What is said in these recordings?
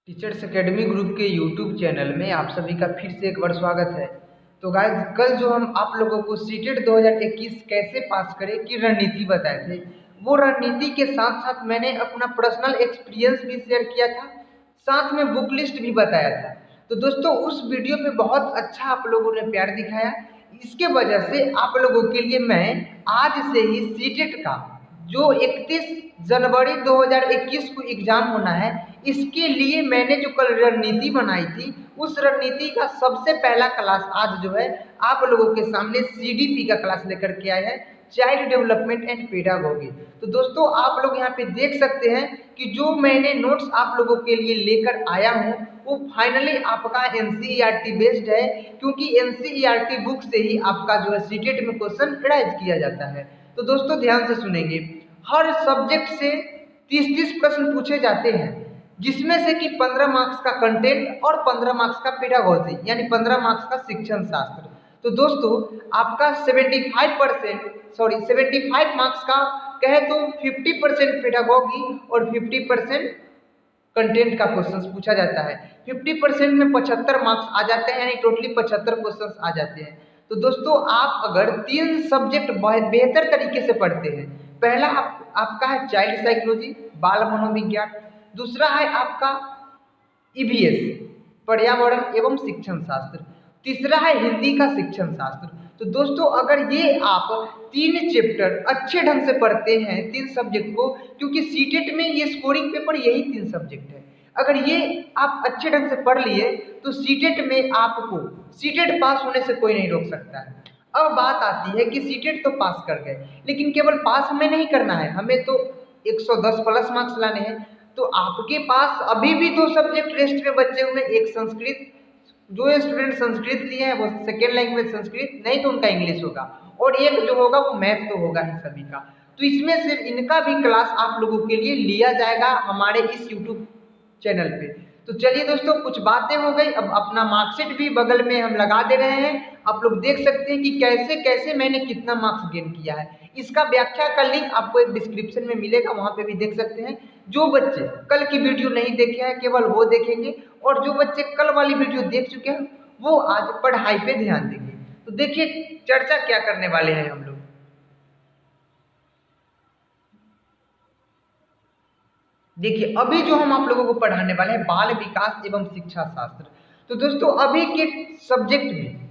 Teachers academy group के YouTube channel में आप सभी का फिर से एक बार स्वागत है। तो गाइस, कल जो हम आप लोगों को सीटेट 2021 कैसे पास करें की रणनीति बताए थे, वो रणनीति के साथ साथ मैंने अपना पर्सनल एक्सपीरियंस भी शेयर किया था, साथ में बुक लिस्ट भी बताया था। तो दोस्तों, उस वीडियो पे बहुत अच्छा आप लोगों ने प्यार दिखाया। इसके वजह से आप लोगों के लिए मैं आज से ही सीटेट का जो 31 जनवरी 2021 को एग्जाम होना है, इसके लिए मैंने जो कल रणनीति बनाई थी, उस रणनीति का सबसे पहला क्लास आज जो है आप लोगों के सामने सीडीपी का क्लास लेकर के आया है, चाइल्ड डेवलपमेंट एंड पेडागोगी। तो दोस्तों, आप लोग यहाँ पे देख सकते हैं कि जो मैंने नोट्स आप लोगों के लिए लेकर आया हूँ वो फाइनली आपका एनसीईआरटी बेस्ड है, क्योंकि एनसीईआरटी बुक से ही आपका जो है सीटेट में क्वेश्चन राइज किया जाता है। तो दोस्तों, ध्यान से सुनेंगे। हर सब्जेक्ट से 30-30 प्रश्न पूछे जाते हैं, जिसमें से कि 15 मार्क्स का कंटेंट और 15 मार्क्स का पेडागोजी, यानी 15 मार्क्स का शिक्षण शास्त्र। तो दोस्तों, आपका 75 मार्क्स का कहे तो 50% पेडागोगी और 50% कंटेंट का क्वेश्चंस पूछा जाता है। 50% में 75 मार्क्स आ जाते हैं, यानी टोटली 75 क्वेश्चंस आ जाते हैं। तो दोस्तों, आप अगर 3 सब्जेक्ट बेहतर तरीके से पढ़ते हैं, पहला आपका है चाइल्ड साइकोलॉजी, बाल मनोविज्ञान, दूसरा है आपका ईवीएस पर्यावरण एवं शिक्षण शास्त्र, तीसरा है हिंदी का शिक्षण शास्त्र। तो दोस्तों, अगर ये आप 3 चैप्टर अच्छे ढंग से पढ़ते हैं, 3 सब्जेक्ट को, क्योंकि सीटेट में ये स्कोरिंग पेपर यही 3 सब्जेक्ट है, अगर ये आप अच्छे ढंग से पढ़ लिए तो सीटेट में आपको सीटेट पास होने से कोई नहीं रोक सकता है। अब बात आती है कि सीटेट तो पास कर गए, लेकिन केवल पास हमें नहीं करना है, हमें तो 110 प्लस मार्क्स लाने हैं। तो आपके पास अभी भी 2 सब्जेक्ट रेस्ट में बचे हुए, एक संस्कृत, जो स्टूडेंट संस्कृत लिए हैं वो सेकेंड लैंग्वेज संस्कृत, नहीं तो उनका इंग्लिश होगा, और एक जो होगा वो मैथ तो होगा ही सभी का। तो इसमें से इनका भी क्लास आप लोगों के लिए लिया जाएगा हमारे इस यूट्यूब चैनल पे। तो चलिए दोस्तों, कुछ बातें हो गई, अब अपना मार्कशीट भी बगल में हम लगा दे रहे हैं। आप लोग देख सकते हैं कि कैसे कैसे मैंने कितना मार्क्स गेन किया है। इसका व्याख्या का लिंक आपको एक डिस्क्रिप्शन में मिलेगा, वहां पे भी देख सकते हैं। जो बच्चे कल की वीडियो नहीं देखे हैं केवल वो देखेंगे, और जो बच्चे कल वाली वीडियो देख चुके हैं वो आज पढ़ाई पे ध्यान देंगे। तो देखिए चर्चा क्या करने वाले हैं हम लोग। देखिए, अभी जो हम आप लोगों को पढ़ाने वाले हैं बाल विकास एवं शिक्षा शास्त्र। तो दोस्तों, अभी के सब्जेक्ट में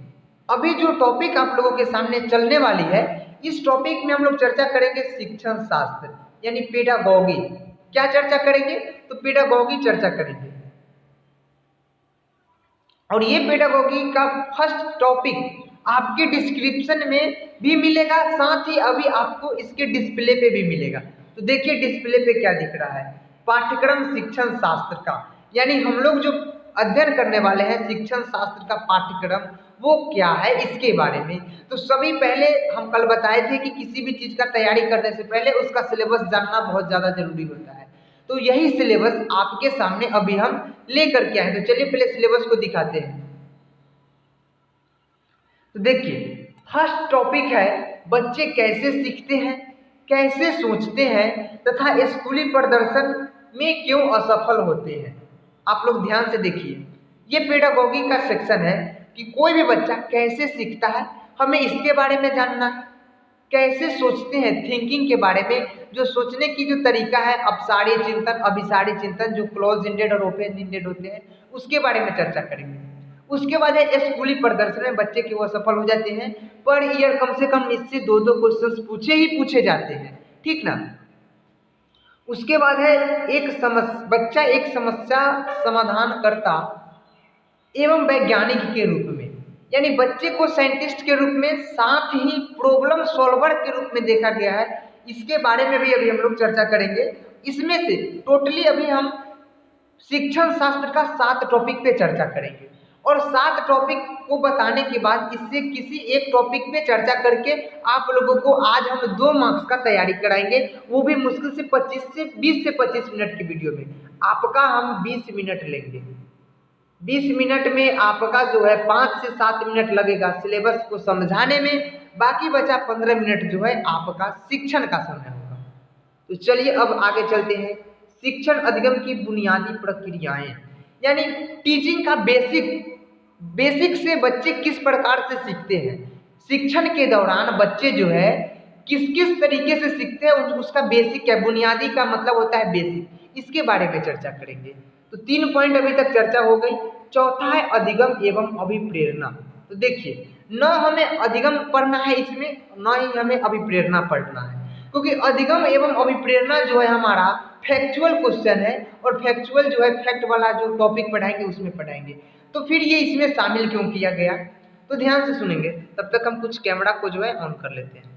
अभी जो टॉपिक आप लोगों के सामने चलने वाली है, इस टॉपिक में हम लोग चर्चा करेंगे शिक्षण शास्त्र, यानी पेडागोगी। क्या चर्चा करेंगे? तो पेडागोगी चर्चा करेंगे। और ये पेडागोगी का फर्स्ट टॉपिक आपके डिस्क्रिप्शन में भी मिलेगा, साथ ही अभी आपको इसके डिस्प्ले पे भी मिलेगा। तो देखिए डिस्प्ले पे क्या दिख रहा है, पाठ्यक्रम शिक्षण शास्त्र का, यानी हम लोग जो अध्ययन करने वाले हैं शिक्षण शास्त्र का पाठ्यक्रम वो क्या है, इसके बारे में। तो सभी पहले हम कल बताए थे कि किसी भी चीज का तैयारी करने से पहले उसका सिलेबस जानना बहुत ज्यादा जरूरी होता है। तो यही सिलेबस आपके सामने अभी हम लेकर के आए। तो चलिए पहले सिलेबस को दिखाते हैं। तो देखिए, फर्स्ट टॉपिक है बच्चे कैसे सीखते हैं, कैसे सोचते हैं तथा स्कूली प्रदर्शन में क्यों असफल होते हैं। आप लोग ध्यान से देखिए, ये पेडागोगी का सेक्शन है कि कोई भी बच्चा कैसे सीखता है, हमें इसके बारे में जानना है। कैसे सोचते हैं, थिंकिंग के बारे में, जो सोचने की जो तरीका है, अपसारी चिंतन, अभिसारी चिंतन, जो क्लोज इंडेड और ओपन इंडेड होते हैं, उसके बारे में चर्चा करेंगे। उसके बाद है स्कूली प्रदर्शन में बच्चे के वो सफल हो जाते हैं, पर ईयर कम से कम इससे 2-2 क्वेश्चन पूछे ही पूछे जाते हैं, ठीक ना। उसके बाद है बच्चा एक समस्या समाधान करता एवं वैज्ञानिक के रूप में, यानी बच्चे को साइंटिस्ट के रूप में, साथ ही प्रॉब्लम सॉल्वर के रूप में देखा गया है। इसके बारे में भी अभी हम लोग चर्चा करेंगे। इसमें से टोटली अभी हम शिक्षण शास्त्र का 7 टॉपिक पे चर्चा करेंगे, और 7 टॉपिक को बताने के बाद इससे किसी एक टॉपिक पे चर्चा करके आप लोगों को आज हम 2 मार्क्स का तैयारी कराएंगे, वो भी मुश्किल से 20 से 25 मिनट की वीडियो में। आपका हम 20 मिनट लेंगे, 20 मिनट में आपका जो है 5 से 7 मिनट लगेगा सिलेबस को समझाने में, बाकी बचा 15 मिनट जो है आपका शिक्षण का समय होगा। तो चलिए अब आगे चलते हैं। शिक्षण अधिगम की बुनियादी प्रक्रियाएं, यानी टीचिंग का बेसिक से बच्चे किस प्रकार से सीखते हैं, शिक्षण के दौरान बच्चे जो है किस किस तरीके से सीखते हैं, उसका बेसिक क्या, बुनियादी का मतलब होता है बेसिक, इसके बारे में चर्चा करेंगे। तो 3 पॉइंट अभी तक चर्चा हो गई। चौथा है अधिगम एवं अभिप्रेरणा। तो देखिए, न हमें अधिगम पढ़ना है इसमें, न ही हमें अभिप्रेरणा पढ़ना है, क्योंकि अधिगम एवं अभिप्रेरणा जो है हमारा फैक्चुअल क्वेश्चन है, और फैक्चुअल जो है फैक्ट वाला जो टॉपिक पढ़ाएंगे उसमें पढ़ाएंगे। तो फिर ये इसमें शामिल क्यों किया गया, तो ध्यान से सुनेंगे। तब तक हम कुछ कैमरा को जो है ऑन कर लेते हैं।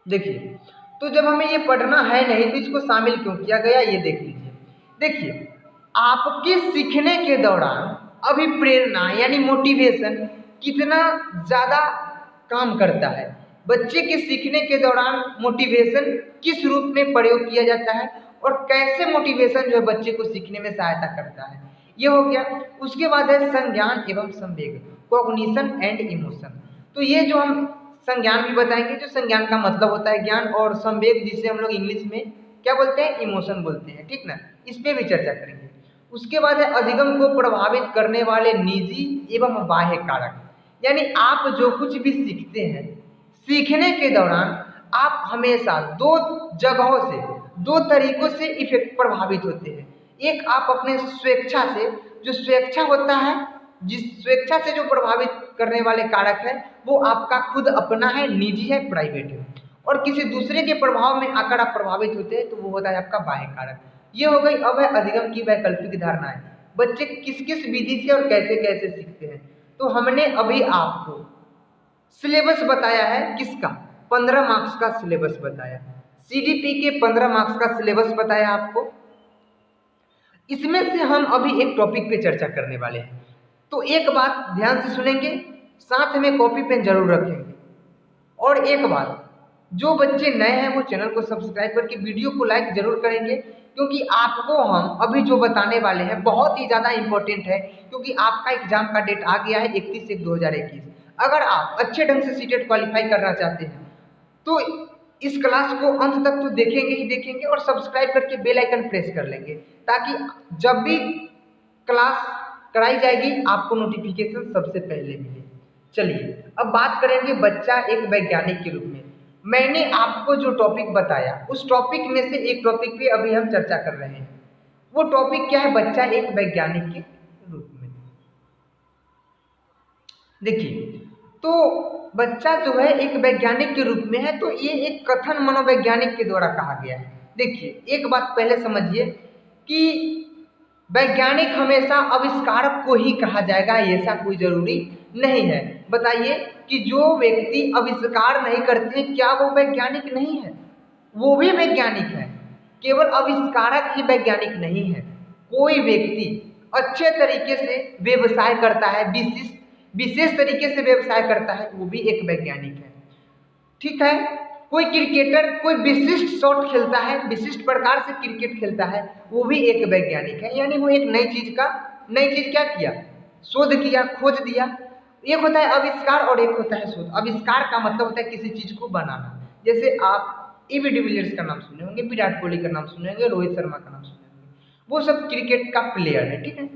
देखिए, तो जब हमें ये पढ़ना है नहीं तो इसको शामिल क्यों किया गया, ये देख लीजिए। देखिए, आपके सीखने के दौरान अभिप्रेरणा यानी मोटिवेशन कितना ज़्यादा काम करता है, बच्चे के सीखने के दौरान मोटिवेशन किस रूप में प्रयोग किया जाता है, और कैसे मोटिवेशन जो है बच्चे को सीखने में सहायता करता है, ये हो गया। उसके बाद है संज्ञान एवं संवेग, कॉग्निशन एंड इमोशन। तो ये जो हम संज्ञान भी बताएंगे, जो संज्ञान का मतलब होता है ज्ञान, और संवेग जिसे हम लोग इंग्लिश में क्या बोलते हैं, इमोशन बोलते हैं, ठीक ना, इस पे भी चर्चा करेंगे। उसके बाद है अधिगम को प्रभावित करने वाले निजी एवं बाह्य कारक, यानी आप जो कुछ भी सीखते हैं, सीखने के दौरान आप हमेशा 2 जगहों से, 2 तरीकों से इफेक्ट प्रभावित होते हैं। एक आप अपने स्वेच्छा से, जो स्वेच्छा होता है, जिस स्वेच्छा से जो प्रभावित करने वाले कारक है वो आपका खुद अपना है, निजी है, प्राइवेट है, और किसी दूसरे के प्रभाव में आकर आप प्रभावित होते हैं तो वो होता है आपका बाह्य कारक। ये हो गई। अब है अधिगम की वैकल्पिक धारणाएं, बच्चे किस किस विधि से और कैसे कैसे सीखते हैं। तो हमने अभी आपको सिलेबस बताया है, किसका, 15 मार्क्स का सिलेबस बताया, CDP के 15 मार्क्स का सिलेबस बताया आपको। इसमें से हम अभी एक टॉपिक पे चर्चा करने वाले हैं। तो एक बात ध्यान से सुनेंगे, साथ में कॉपी पेन जरूर रखेंगे। और एक बात, जो बच्चे नए हैं वो चैनल को सब्सक्राइब करके वीडियो को लाइक जरूर करेंगे, क्योंकि आपको हम अभी जो बताने वाले हैं बहुत ही ज़्यादा इम्पोर्टेंट है, क्योंकि आपका एग्जाम का डेट आ गया है 31/1/2021। अगर आप अच्छे ढंग से सीटेट क्वालिफाई करना चाहते हैं तो इस क्लास को अंत तक तो देखेंगे ही देखेंगे, और सब्सक्राइब करके बेल आइकन प्रेस कर लेंगे, ताकि जब भी क्लास कराई जाएगी आपको नोटिफिकेशन सबसे पहले मिले। चलिए, अब बात करेंगे बच्चा एक वैज्ञानिक के रूप में। मैंने आपको जो टॉपिक बताया उस टॉपिक में से एक टॉपिक पे अभी हम चर्चा कर रहे हैं। वो टॉपिक क्या है, बच्चा एक वैज्ञानिक के रूप में। देखिए, तो बच्चा जो है एक वैज्ञानिक के रूप में है, तो ये एक कथन मनोवैज्ञानिक के द्वारा कहा गया है। देखिए, एक बात पहले समझिए कि वैज्ञानिक हमेशा आविष्कारक को ही कहा जाएगा, ऐसा कोई जरूरी नहीं है। बताइए कि जो व्यक्ति आविष्कार नहीं करते क्या वो वैज्ञानिक नहीं है? वो भी वैज्ञानिक है, केवल आविष्कारक ही वैज्ञानिक नहीं है। कोई व्यक्ति अच्छे तरीके से व्यवसाय करता है, विशेष तरीके से व्यवसाय करता है, वो भी एक वैज्ञानिक है, ठीक है। कोई क्रिकेटर कोई विशिष्ट शॉट खेलता है, विशिष्ट प्रकार से क्रिकेट खेलता है, वो भी एक वैज्ञानिक है। यानी वो एक नई चीज क्या किया, शोध किया, खोज दिया। एक होता है आविष्कार और एक होता है शोध। आविष्कार का मतलब होता है किसी चीज को बनाना। जैसे आप AB डिविलियर्स का नाम सुने होंगे, विराट कोहली का नाम सुने होंगे, रोहित शर्मा का नाम सुने होंगे, वो सब क्रिकेट का प्लेयर है, ठीक है,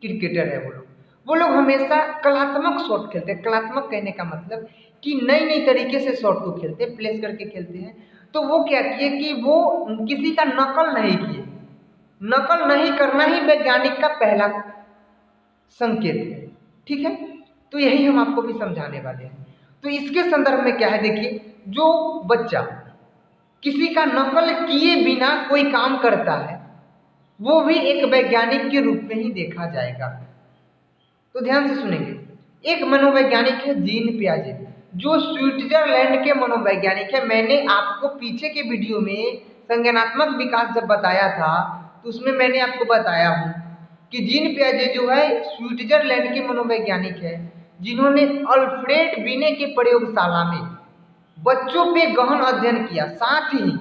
क्रिकेटर है वो लोग हमेशा कलात्मक शॉट खेलते हैं। कलात्मक कहने का मतलब कि नई नई तरीके से शॉट को खेलते हैं, प्लेस करके खेलते हैं। तो वो क्या किए कि वो किसी का नकल नहीं किए। नकल नहीं करना ही वैज्ञानिक का पहला संकेत है, ठीक है। तो यही हम आपको भी समझाने वाले हैं। तो इसके संदर्भ में क्या है, देखिए, जो बच्चा किसी का नकल किए बिना कोई काम करता है वो भी एक वैज्ञानिक के रूप में ही देखा जाएगा। तो ध्यान से सुनेंगे। एक मनोवैज्ञानिक है जीन पियाजे, जो स्विट्जरलैंड के मनोवैज्ञानिक है। मैंने आपको पीछे के वीडियो में संज्ञानात्मक विकास जब बताया था तो उसमें मैंने आपको बताया हूँ कि जीन पियाजे जो है स्विट्जरलैंड के मनोवैज्ञानिक है, जिन्होंने अल्फ्रेड बीने के प्रयोगशाला में बच्चों पे गहन अध्ययन किया, साथ ही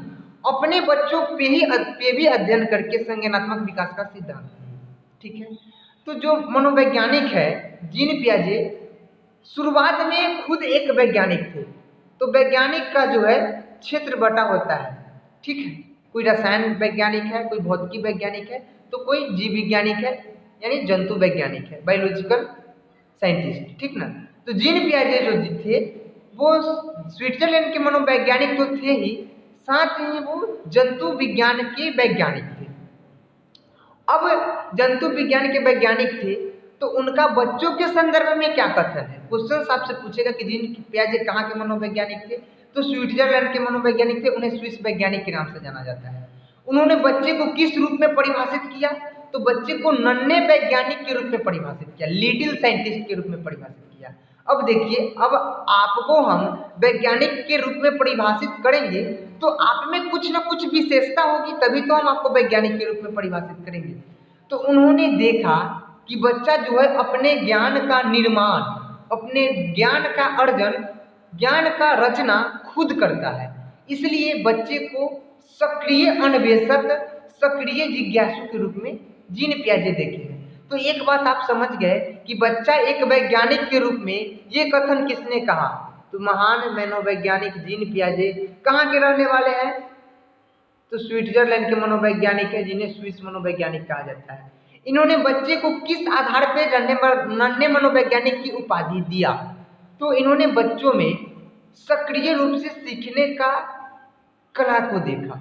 अपने बच्चों पे भी अध्ययन करके संज्ञानात्मक विकास का सिद्धांत दिया, ठीक है। तो जो मनोवैज्ञानिक है जीन पियाजे, शुरुआत में खुद एक वैज्ञानिक थे। तो वैज्ञानिक का जो है क्षेत्र बटा होता है, ठीक है। कोई रसायन वैज्ञानिक है, कोई भौतिकी वैज्ञानिक है, तो कोई जीव वैज्ञानिक है यानी जंतु वैज्ञानिक है, बायोलॉजिकल साइंटिस्ट, ठीक ना। तो जीन पियाजे जो थे वो स्विट्जरलैंड के मनोवैज्ञानिक तो थे ही, साथ ही वो जंतु विज्ञान के वैज्ञानिक थे। अब जंतु विज्ञान के वैज्ञानिक थे तो उनका बच्चों के संदर्भ में क्या कथन है। क्वेश्चन आपसे पूछेगा कि जीन पियाजे कहाँ के मनोवैज्ञानिक थे, तो स्विट्जरलैंड के मनोवैज्ञानिक थे, उन्हें स्विस वैज्ञानिक के नाम से जाना जाता है। उन्होंने बच्चे को किस रूप में परिभाषित किया, तो बच्चे को नन्हे वैज्ञानिक के रूप में परिभाषित किया, लिटिल साइंटिस्ट के रूप में परिभाषित किया। अब देखिए, अब आपको हम वैज्ञानिक के रूप में परिभाषित करेंगे तो आप में कुछ ना कुछ विशेषता होगी, तभी तो हम आपको वैज्ञानिक के रूप में परिभाषित करेंगे। तो उन्होंने देखा कि बच्चा जो है अपने ज्ञान का निर्माण, अपने ज्ञान का अर्जन, ज्ञान का रचना खुद करता है, इसलिए बच्चे को सक्रिय अन्वेषक, सक्रिय जिज्ञासु के रूप में जीन पियाजे देखे हैं। तो एक बात आप समझ गए कि बच्चा एक वैज्ञानिक के रूप में, ये कथन किसने कहा, तो महान मनोवैज्ञानिक जीन पियाजे। कहाँ के रहने वाले हैं, तो स्विट्जरलैंड के मनोवैज्ञानिक है, जिन्हें स्विस मनोवैज्ञानिक कहा जाता है। इन्होंने बच्चे को किस आधार पर नन्हे मनोवैज्ञानिक की उपाधि दिया, तो इन्होंने बच्चों में सक्रिय रूप से सीखने का कला को देखा,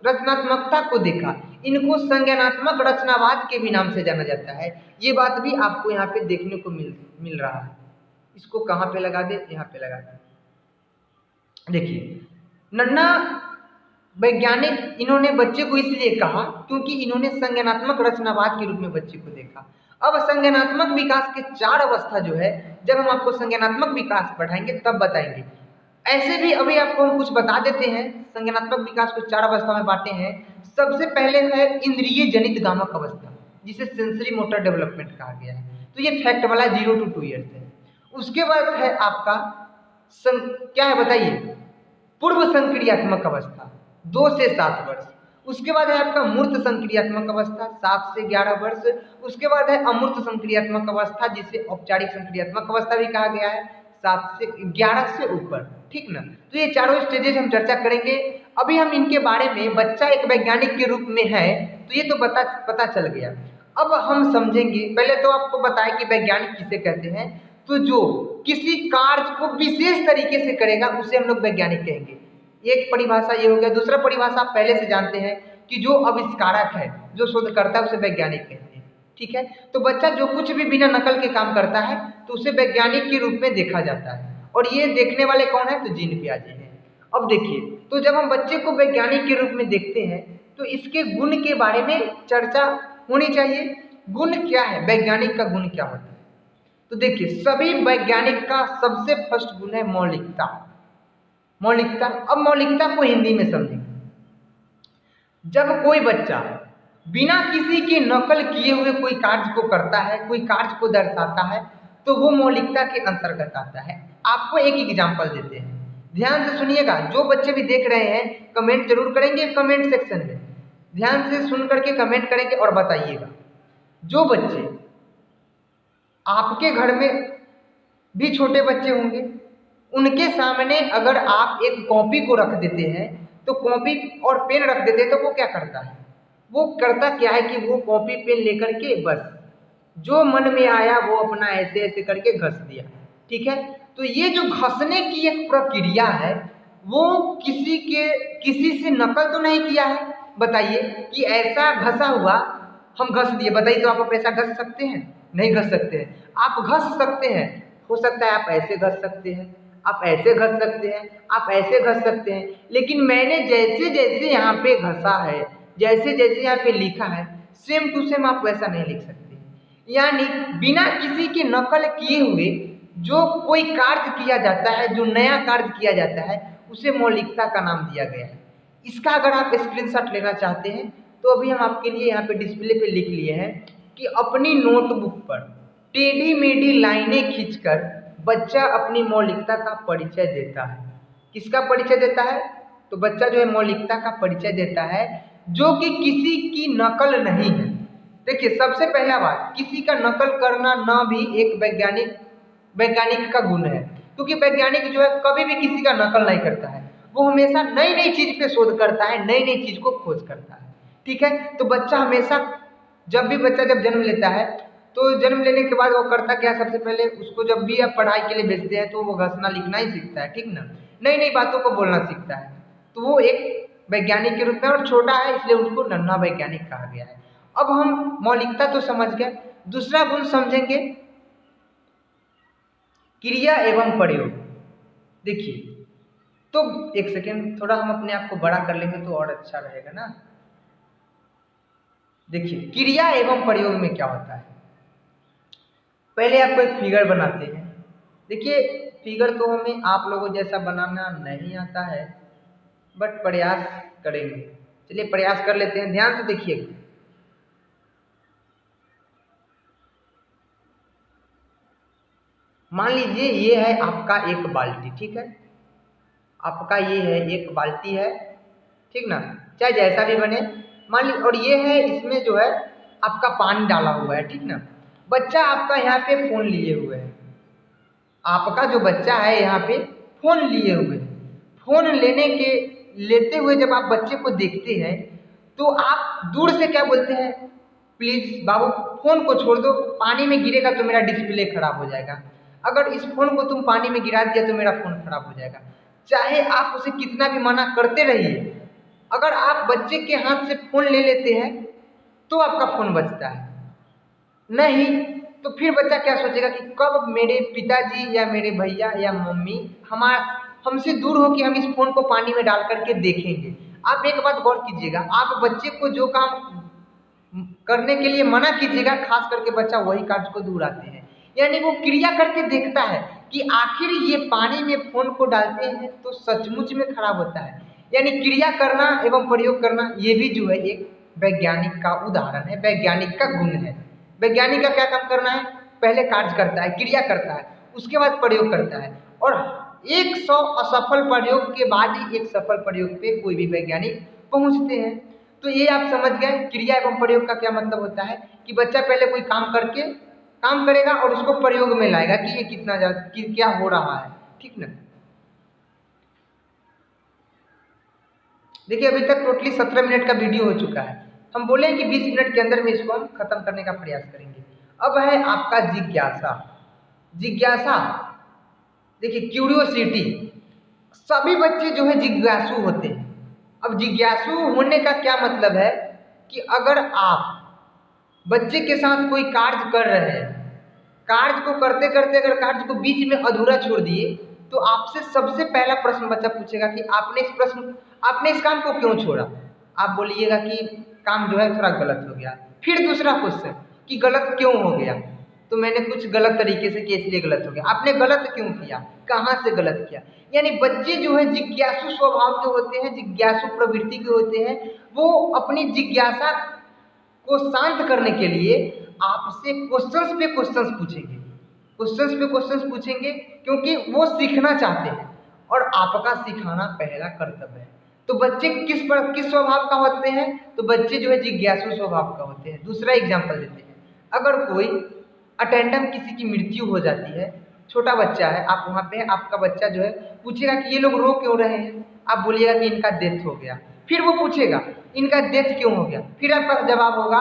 रचनात्मकता को देखा। इनको संज्ञानात्मक रचनावाद के भी नाम से जाना जाता है। ये बात भी आपको यहाँ पे देखने को मिल रहा है। इसको कहाँ पे लगा दे, यहाँ पे लगा दे। देखिए, नन्हा वैज्ञानिक इन्होंने बच्चे को इसलिए कहा क्योंकि इन्होंने संज्ञानात्मक रचनावाद के रूप में बच्चे को देखा। अब संज्ञानात्मक विकास के 4 अवस्था जो है, जब हम आपको संज्ञानात्मक विकास पढ़ाएंगे तब बताएंगे। ऐसे भी अभी आपको हम कुछ बता देते हैं। संज्ञानात्मक विकास को 4 अवस्था में बांटे हैं। सबसे पहले है इंद्रिय जनित गामक अवस्था, जिसे सेंसरी मोटर डेवलपमेंट कहा गया है। तो ये फैक्ट वाला 0 to 2 ईयर्स है। उसके बाद है आपका क्या है बताइए, पूर्व संक्रियात्मक अवस्था 2 से 7 वर्ष। उसके बाद है आपका मूर्त संक्रियात्मक अवस्था 7 से 11 वर्ष। उसके बाद है अमूर्त संक्रियात्मक अवस्था, जिसे औपचारिक संक्रियात्मक अवस्था भी कहा गया है, 7 से 11 से ऊपर, ठीक ना। तो ये चारों स्टेजेस हम चर्चा करेंगे। अभी हम इनके बारे में, बच्चा एक वैज्ञानिक के रूप में है तो ये तो पता चल गया। अब हम समझेंगे, पहले तो आपको बताया कि वैज्ञानिक किसे कहते हैं, तो जो किसी कार्य को विशेष तरीके से करेगा उसे हम लोग वैज्ञानिक कहेंगे। एक परिभाषा ये हो गया। दूसरा परिभाषा आप पहले से जानते हैं कि जो आविष्कारक है, जो शोधकर्ता है, उसे वैज्ञानिक कहते हैं, ठीक है। तो बच्चा जो कुछ भी बिना नकल के काम करता है तो उसे वैज्ञानिक के रूप में देखा जाता है, और ये देखने वाले कौन है, तो जीन पियाजे हैं। अब देखिए, तो जब हम बच्चे को वैज्ञानिक के रूप में देखते हैं तो इसके गुण के बारे में चर्चा होनी चाहिए। गुण क्या है, वैज्ञानिक का गुण क्या होता है, तो देखिए, सभी वैज्ञानिक का सबसे फर्स्ट गुण है मौलिकता। मौलिकता, अब मौलिकता को हिंदी में समझेंगे। जब कोई बच्चा बिना किसी की नकल किए हुए कोई कार्य को करता है, कोई कार्य को दर्शाता है, तो वो मौलिकता के अंतर्गत आता है। आपको एक एग्जाम्पल देते हैं, ध्यान से सुनिएगा। जो बच्चे भी देख रहे हैं कमेंट जरूर करेंगे, कमेंट सेक्शन में ध्यान से सुन करके कमेंट करेंगे और बताइएगा। जो बच्चे आपके घर में भी छोटे बच्चे होंगे, उनके सामने अगर आप एक कॉपी को रख देते हैं, तो कॉपी और पेन रख देते हैं, तो वो क्या करता है, वो करता क्या है कि वो कॉपी पेन लेकर के बस जो मन में आया वो अपना ऐसे ऐसे करके घस दिया, ठीक है। तो ये जो घसने की एक प्रक्रिया है, वो किसी से नकल तो नहीं किया है। बताइए कि ऐसा घसा हुआ हम घस दिए, बताइए तो आप ऐसा घस सकते हैं, नहीं घस सकते हैं। आप घस सकते हैं, हो सकता है आप ऐसे घस सकते हैं, आप ऐसे घस सकते हैं, आप ऐसे घस सकते हैं, लेकिन मैंने जैसे जैसे यहाँ पे घसा है, जैसे जैसे यहाँ पे लिखा है, सेम टू सेम आप वैसा नहीं लिख सकते। यानी बिना किसी की नकल किए हुए जो कोई कार्य किया जाता है, जो नया कार्य किया जाता है, उसे मौलिकता का नाम दिया गया है। इसका अगर आप स्क्रीनशॉट लेना चाहते हैं तो अभी हम आपके लिए यहाँ पे डिस्प्ले पे लिख लिए हैं कि अपनी नोटबुक पर टेढ़ी मेढ़ी लाइनें खींचकर बच्चा अपनी मौलिकता का परिचय देता है। किसका परिचय देता है, तो बच्चा जो है मौलिकता का परिचय देता है, जो कि किसी की नकल नहीं है। देखिए, सबसे पहला बात, किसी का नकल करना ना भी एक वैज्ञानिक का गुण है, क्योंकि वैज्ञानिक जो है कभी भी किसी का नकल नहीं करता है। वो हमेशा नई नई चीज पे शोध करता है, नई नई चीज को खोज करता है। ठीक है, तो बच्चा हमेशा जब जन्म लेता है तो जन्म लेने के बाद वो करता क्या, सबसे पहले उसको जब भी आप पढ़ाई के लिए भेजते हैं तो वो घसना लिखना ही सीखता है, ठीक ना, नई नई बातों को बोलना सीखता है। तो वो एक वैज्ञानिक के रूप में, और छोटा है इसलिए उनको नन्हा वैज्ञानिक कहा गया है। अब हम मौलिकता तो समझ गए, दूसरा गुण समझेंगे क्रिया एवं प्रयोग। देखिए, तो एक सेकेंड, थोड़ा हम अपने आप को बड़ा कर लेंगे तो और अच्छा रहेगा ना। देखिए, क्रिया एवं प्रयोग में क्या होता है, पहले आपको एक फिगर बनाते हैं। देखिए, फिगर तो हमें आप लोगों जैसा बनाना नहीं आता है, बट प्रयास करेंगे। चलिए प्रयास कर लेते हैं, ध्यान से देखिए। मान लीजिए ये है आपका एक बाल्टी, ठीक है, आपका ये है एक बाल्टी है, ठीक ना, चाहे जैसा भी बने मान लीजिए, और ये है इसमें जो है आपका पानी डाला हुआ है, ठीक ना। बच्चा आपका यहाँ पे फोन लिए हुए है, आपका जो बच्चा है यहाँ पे फोन लिए हुए, फोन लेते हुए जब आप बच्चे को देखते हैं तो आप दूर से क्या बोलते हैं, प्लीज बाबू फोन को छोड़ दो, पानी में गिरेगा तो मेरा डिस्प्ले खराब हो जाएगा, अगर इस फोन को तुम पानी में गिरा दिया तो मेरा फोन खराब हो जाएगा। चाहे आप उसे कितना भी मना करते रहिए, अगर आप बच्चे के हाथ से फोन ले लेते हैं तो आपका फोन बचता है, नहीं तो फिर बच्चा क्या सोचेगा कि कब मेरे पिताजी या मेरे भैया या मम्मी हमसे दूर हो कि हम इस फोन को पानी में डाल करके देखेंगे। आप एक बात गौर कीजिएगा, आप बच्चे को जो काम करने के लिए मना कीजिएगा, खास करके बच्चा वही कार्य को दूर आते हैं, यानी वो क्रिया करके देखता है कि आखिर ये पानी में फोन को डालते हैं तो सचमुच में खराब होता है। यानी क्रिया करना एवं प्रयोग करना ये भी जो है एक वैज्ञानिक का उदाहरण है, वैज्ञानिक का गुण है। वैज्ञानिक का क्या काम करना है, पहले कार्य करता है, क्रिया करता है, उसके बाद प्रयोग करता है, और 100 असफल प्रयोग के बाद ही एक सफल प्रयोग पे कोई भी वैज्ञानिक पहुंचते हैं। तो ये आप समझ गए क्रिया एवं प्रयोग का क्या मतलब होता है, कि बच्चा पहले कोई काम करेगा और उसको प्रयोग में लाएगा कि ये क्या हो रहा है, ठीक ना। देखिए, अभी तक टोटली 17 मिनट का वीडियो हो चुका है, हम बोले कि 20 मिनट के अंदर में इसको हम खत्म करने का प्रयास करेंगे। अब है आपका जिज्ञासा। देखिए, क्यूरियोसिटी, सभी बच्चे जो है जिज्ञासु होते हैं। अब जिज्ञासु होने का क्या मतलब है, कि अगर आप बच्चे के साथ कोई कार्य कर रहे हैं, कार्य को करते करते अगर कार्य को बीच में अधूरा छोड़ दिए तो आपसे सबसे पहला प्रश्न बच्चा पूछेगा कि आपने इस काम को क्यों छोड़ा। आप बोलिएगा कि काम जो है थोड़ा गलत हो गया, फिर दूसरा क्वेश्चन कि गलत क्यों हो गया, तो मैंने कुछ गलत तरीके से किया इसलिए गलत हो गया, आपने गलत क्यों किया, कहाँ से गलत किया। यानी बच्चे जो है जिज्ञासु स्वभाव के होते हैं, जिज्ञासु प्रवृत्ति के होते हैं, वो अपनी जिज्ञासा को शांत करने के लिए आपसे क्वेश्चंस पे क्वेश्चंस पूछेंगे, क्योंकि वो सीखना चाहते हैं और आपका सिखाना पहला कर्तव्य है। तो बच्चे किस स्वभाव का होते हैं, तो बच्चे जो है जिज्ञासु स्वभाव का होते हैं। दूसरा एग्जाम्पल देते हैं, अगर कोई अटेंडम किसी की मृत्यु हो जाती है, छोटा बच्चा है, आप वहाँ पे आपका बच्चा जो है पूछेगा कि ये लोग रो क्यों रहे हैं, आप बोलिएगा कि इनका डेथ हो गया, फिर वो पूछेगा इनका डेथ क्यों हो गया, फिर आपका जवाब होगा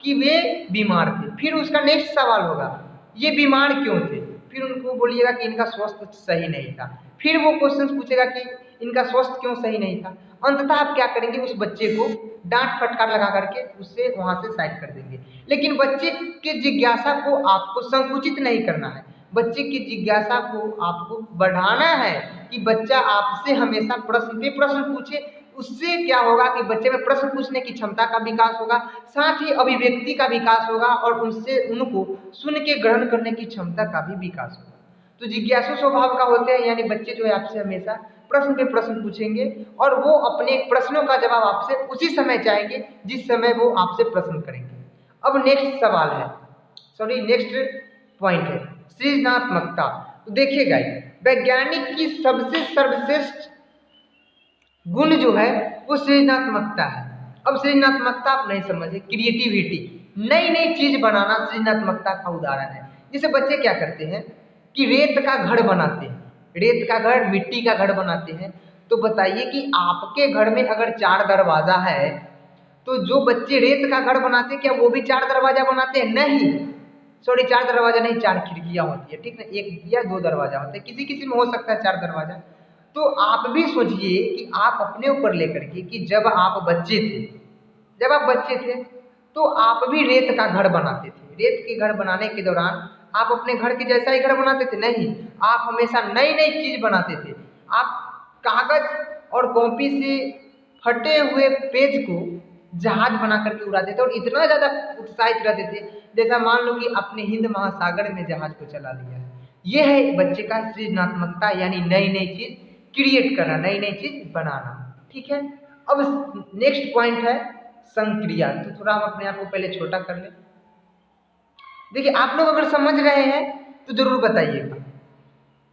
कि वे बीमार थे, फिर उसका नेक्स्ट सवाल होगा ये बीमार क्यों थे, फिर उनको बोलिएगा कि इनका स्वास्थ्य सही नहीं था, फिर वो क्वेश्चन पूछेगा कि इनका स्वास्थ्य क्यों सही नहीं था। अंततः आप क्या करेंगे, उस बच्चे को डांट फटकार लगा करके उससे वहां से साइड कर देंगे। लेकिन बच्चे के जिज्ञासा को आपको संकुचित नहीं करना है, बच्चे की जिज्ञासा को आपको बढ़ाना है कि बच्चा आपसे हमेशा प्रश्न पे प्रश्न पूछे। उससे क्या होगा कि बच्चे में प्रश्न पूछने की क्षमता का विकास होगा, साथ ही अभिव्यक्ति का विकास होगा और उनको सुन के ग्रहण करने की क्षमता का भी विकास होगा। तो जिज्ञासु स्वभाव का होते हैं, यानी बच्चे जो है आपसे हमेशा प्रश्न पे प्रश्न पूछेंगे और वो अपने प्रश्नों का जवाब आपसे उसी समय चाहेंगे जिस समय वो आपसे प्रश्न करेंगे। अब नेक्स्ट पॉइंट है सृजनात्मकता। तो देखिएगा, वैज्ञानिक की सबसे सर्वश्रेष्ठ गुण जो है वो सृजनात्मकता है। अब सृजनात्मकता आप नहीं समझे, क्रिएटिविटी, नई नई चीज बनाना सृजनात्मकता का उदाहरण है। जैसे बच्चे क्या करते हैं कि रेत का घर बनाते हैं, रेत का घर, मिट्टी का घर बनाते हैं, तो बताइए कि आपके घर में अगर 4 दरवाजा है तो जो बच्चे रेत का घर बनाते हैं क्या वो भी 4 दरवाजा बनाते हैं? नहीं, सॉरी 4 दरवाजा नहीं, 4 खिड़कियां होती है, ठीक ना, 1 या 2 दरवाजा होते हैं, किसी किसी में हो सकता है 4 दरवाजा। तो आप भी सोचिए कि आप अपने ऊपर लेकर के कि जब आप बच्चे थे तो आप भी रेत का घर बनाते थे। रेत के घर बनाने के दौरान आप अपने घर के जैसा ही घर बनाते थे? नहीं, आप हमेशा नई नई चीज बनाते थे। आप कागज और कॉपी से फटे हुए पेज को जहाज बना करके उड़ाते थे और इतना ज्यादा उत्साहित रहते थे जैसा मान लो कि अपने हिंद महासागर में जहाज को चला लिया है। ये है बच्चे का सृजनात्मकता, यानी नई नई चीज क्रिएट करना, नई नई चीज बनाना, ठीक है। अब नेक्स्ट पॉइंट है संक्रिया। तो थोड़ा हम अपने आप को पहले छोटा कर लें। देखिए आप लोग अगर समझ रहे हैं तो जरूर बताइएगा,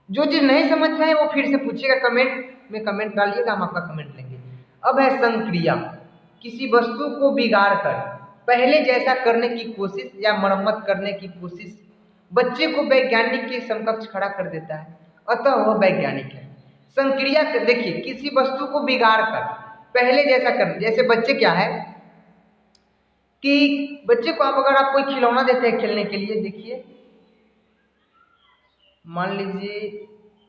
जो चीज नहीं समझ रहे हैं वो फिर से पूछिएगा, कमेंट में कमेंट डालिएगा, हम आपका कमेंट लेंगे। अब है संक्रिया, किसी वस्तु को बिगाड़ कर पहले जैसा करने की कोशिश या मरम्मत करने की कोशिश बच्चे को वैज्ञानिक के समकक्ष खड़ा कर देता है, अतः वह वैज्ञानिक है। संक्रिया देखिए, किसी वस्तु को बिगाड़ कर पहले जैसा कर, जैसे बच्चे क्या है कि बच्चे को आप अगर आप कोई खिलौना देते हैं खेलने के लिए, देखिए मान लीजिए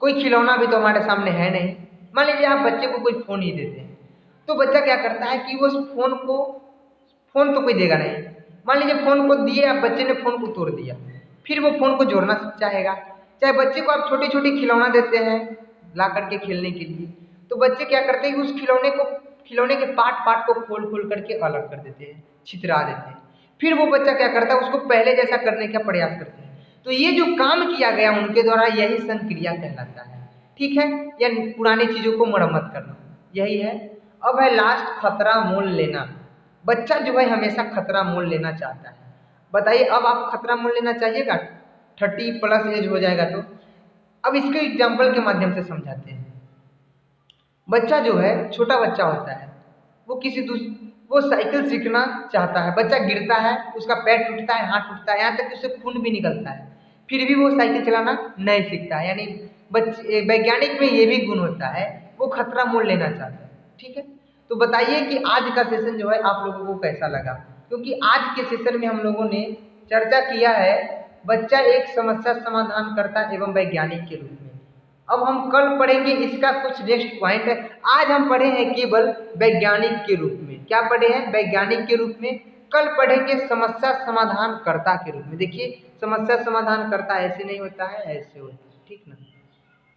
कोई खिलौना भी तो हमारे सामने है नहीं, मान लीजिए आप बच्चे को कोई फोन ही देते हैं, तो बच्चा क्या करता है कि वो फोन तो कोई देगा नहीं, मान लीजिए फोन को दिए आप, बच्चे ने फोन को तोड़ दिया, फिर वो फोन को जोड़ना चाहेगा। चाहे बच्चे को आप छोटी छोटी खिलौना देते हैं ला करके खेलने के लिए, तो बच्चे क्या करते हैं कि उस खिलौने के पार्ट को खोल खोल करके अलग कर देते हैं, छितरा देते हैं, फिर वो बच्चा क्या करता है उसको पहले जैसा करने का प्रयास करते हैं। तो ये जो काम किया गया उनके द्वारा यही संक्रिया कहलाता है, ठीक है, या पुरानी चीजों को मरम्मत करना, यही है। अब है लास्ट, खतरा मोल लेना। बच्चा जो है हमेशा खतरा मोल लेना चाहता है। बताइए अब आप खतरा मोल लेना चाहिएगा? 30+ एज हो जाएगा तो। अब इसके एग्जाम्पल के माध्यम से समझाते हैं। बच्चा जो है, छोटा बच्चा होता है, वो साइकिल सीखना चाहता है, बच्चा गिरता है, उसका पैर टूटता है, हाथ टूटता है, यहाँ तक कि उससे खून भी निकलता है, फिर भी वो साइकिल चलाना नहीं सीखता है। यानी बच्चे, वैज्ञानिक में ये भी गुण होता है, वो खतरा मोल लेना चाहता है, ठीक है। तो बताइए कि आज का सेशन जो है आप लोगों को कैसा लगा, क्योंकि आज के सेशन में हम लोगों ने चर्चा किया है बच्चा एक समस्या समाधान करता एवं वैज्ञानिक के रूप में। अब हम कल पढ़ेंगे इसका कुछ नेक्स्ट पॉइंट है। आज हम पढ़े हैं केवल वैज्ञानिक के रूप में। क्या पढ़े हैं? वैज्ञानिक के रूप में। कल पढ़ेंगे समस्या समाधान कर्ता के रूप में। देखिए समस्या समाधान करता ऐसे नहीं होता है, ऐसे होता है, ठीक ना,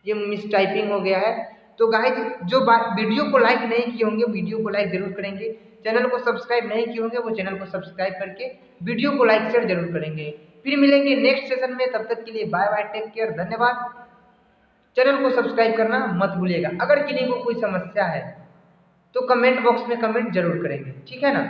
ये मिस टाइपिंग हो गया है। तो गाइस जो वीडियो को लाइक नहीं किए होंगे वीडियो को लाइक जरूर करेंगे, चैनल को सब्सक्राइब नहीं किए होंगे वो चैनल को सब्सक्राइब करके वीडियो को लाइक शेयर जरूर करेंगे। फिर मिलेंगे नेक्स्ट सेशन में, तब तक के लिए बाय बाय, टेक केयर, धन्यवाद। चैनल को सब्सक्राइब करना मत भूलिएगा। अगर किसी को कोई समस्या है तो कमेंट बॉक्स में कमेंट जरूर करेंगे, ठीक है ना।